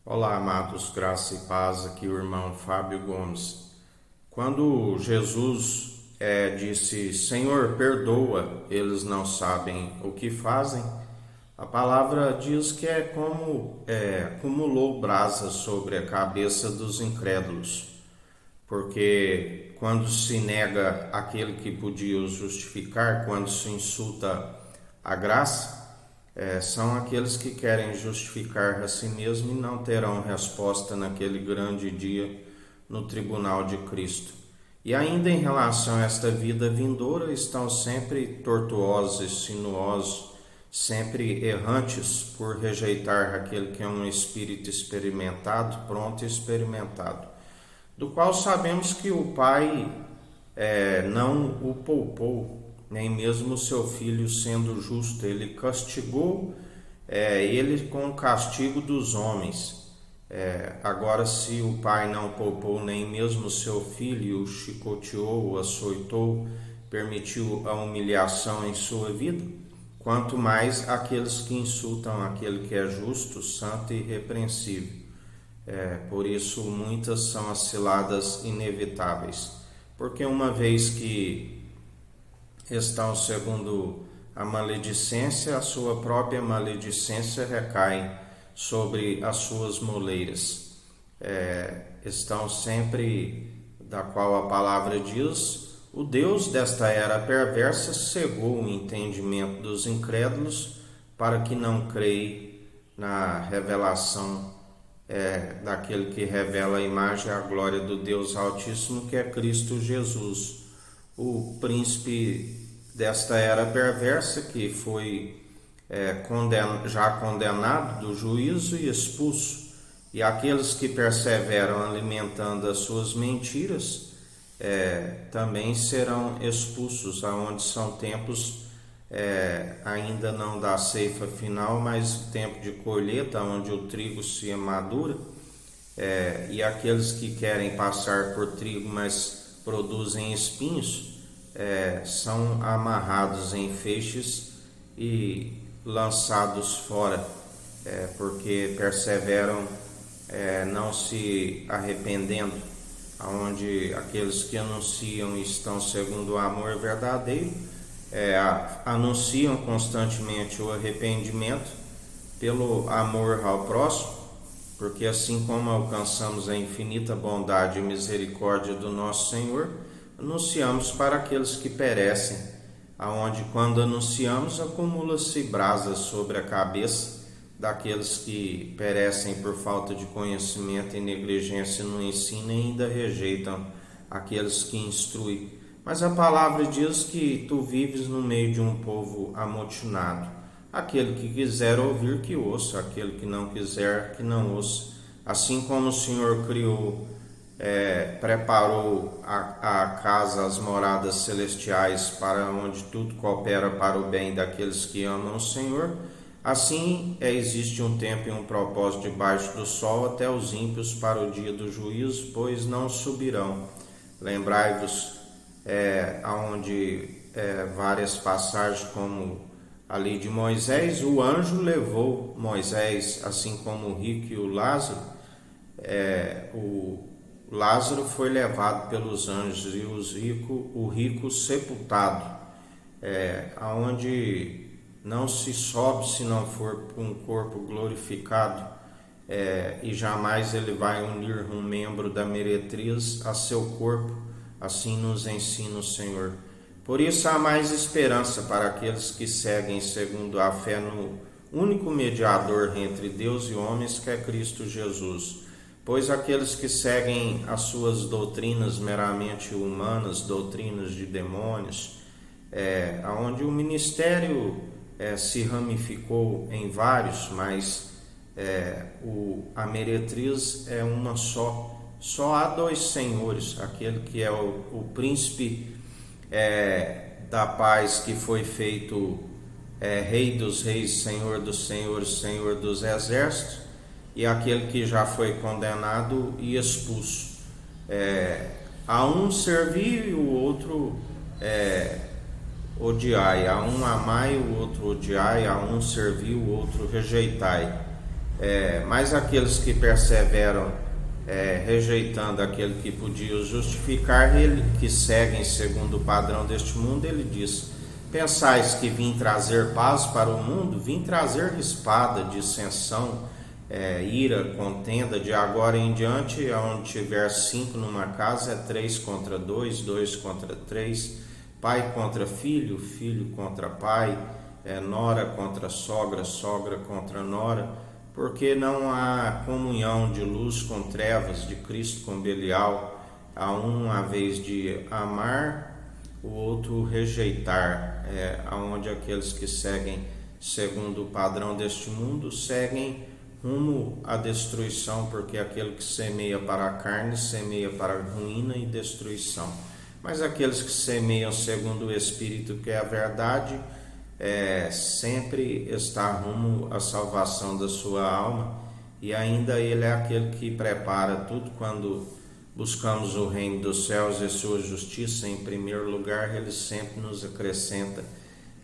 Olá, amados, graça e paz, aqui o irmão Fábio Gomes. Quando Jesus disse, Senhor, perdoa, eles não sabem o que fazem, a palavra diz que é como acumulou brasa sobre a cabeça dos incrédulos, porque quando se nega aquele que podia os justificar, quando se insulta a graça, são aqueles que querem justificar a si mesmo e não terão resposta naquele grande dia no tribunal de Cristo. E ainda em relação a esta vida vindoura, estão sempre tortuosos e sinuosos, sempre errantes por rejeitar aquele que é um espírito experimentado, pronto e experimentado, do qual sabemos que o Pai não o poupou, nem mesmo o seu filho sendo justo, ele castigou ele com o castigo dos homens. Agora, se o pai não poupou nem mesmo o seu filho, o chicoteou, o açoitou, permitiu a humilhação em sua vida, quanto mais aqueles que insultam aquele que é justo, santo e irrepreensível. Por isso, muitas são as ciladas inevitáveis, porque uma vez que estão segundo a maledicência, a sua própria maledicência recai sobre as suas moleiras. Estão sempre, da qual a palavra diz, o Deus desta era perversa cegou o entendimento dos incrédulos para que não creia na revelação daquele que revela a imagem e a glória do Deus Altíssimo, que é Cristo Jesus, o príncipe desta era perversa, que foi já condenado do juízo e expulso. E aqueles que perseveram alimentando as suas mentiras também serão expulsos, aonde são tempos ainda não da ceifa final, mas tempo de colheita, onde o trigo se amadura, e aqueles que querem passar por trigo, mas produzem espinhos, são amarrados em feixes e lançados fora, porque perseveram não se arrependendo, onde aqueles que anunciam estão segundo o amor verdadeiro, anunciam constantemente o arrependimento pelo amor ao próximo, porque assim como alcançamos a infinita bondade e misericórdia do nosso Senhor, anunciamos para aqueles que perecem, aonde quando anunciamos acumula-se brasa sobre a cabeça daqueles que perecem por falta de conhecimento e negligência no ensino e ainda rejeitam aqueles que instruem. Mas a palavra diz que tu vives no meio de um povo amotinado. Aquele que quiser ouvir, que ouça; aquele que não quiser, que não ouça. Assim como o Senhor criou, preparou a casa, as moradas celestiais, para onde tudo coopera para o bem daqueles que amam o Senhor, assim existe um tempo e um propósito debaixo do sol até os ímpios para o dia do juízo, pois não subirão. Lembrai-vos aonde várias passagens, como ali de Moisés, o anjo levou Moisés, assim como o rico e o Lázaro. O Lázaro foi levado pelos anjos e o rico sepultado, aonde não se sobe se não for com um corpo glorificado, e jamais ele vai unir um membro da meretriz a seu corpo, assim nos ensina o Senhor. Por isso há mais esperança para aqueles que seguem segundo a fé no único mediador entre Deus e homens, que é Cristo Jesus. Pois aqueles que seguem as suas doutrinas meramente humanas, doutrinas de demônios, onde o ministério se ramificou em vários, mas a meretriz é uma só. Só há dois senhores, aquele que é o príncipe da paz, que foi feito rei dos reis, senhor dos senhores, senhor dos exércitos, e aquele que já foi condenado e expulso. A um servir e o outro odiai, a um amai, o outro odiai, a um servir, o outro rejeitai. Mas aqueles que perseveram rejeitando aquele que podia os justificar, ele que seguem segundo o padrão deste mundo, ele diz: pensais que vim trazer paz para o mundo? Vim trazer espada, dissensão, ira, contenda. De agora em diante, onde tiver 5 numa casa, é 3 contra 2, 2 contra 3, pai contra filho, filho contra pai, nora contra sogra, sogra contra nora, porque não há comunhão de luz com trevas, de Cristo com Belial. Há um a vez de amar, o outro rejeitar, aonde aqueles que seguem segundo o padrão deste mundo seguem rumo à destruição, porque aquele que semeia para a carne semeia para a ruína e destruição. Mas aqueles que semeiam segundo o Espírito, que é a verdade, sempre está rumo à salvação da sua alma, e ainda ele é aquele que prepara tudo. Quando buscamos o reino dos céus e sua justiça em primeiro lugar, ele sempre nos acrescenta,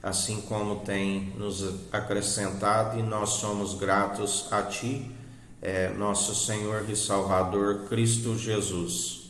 assim como tem nos acrescentado, e nós somos gratos a Ti, nosso Senhor e Salvador Cristo Jesus.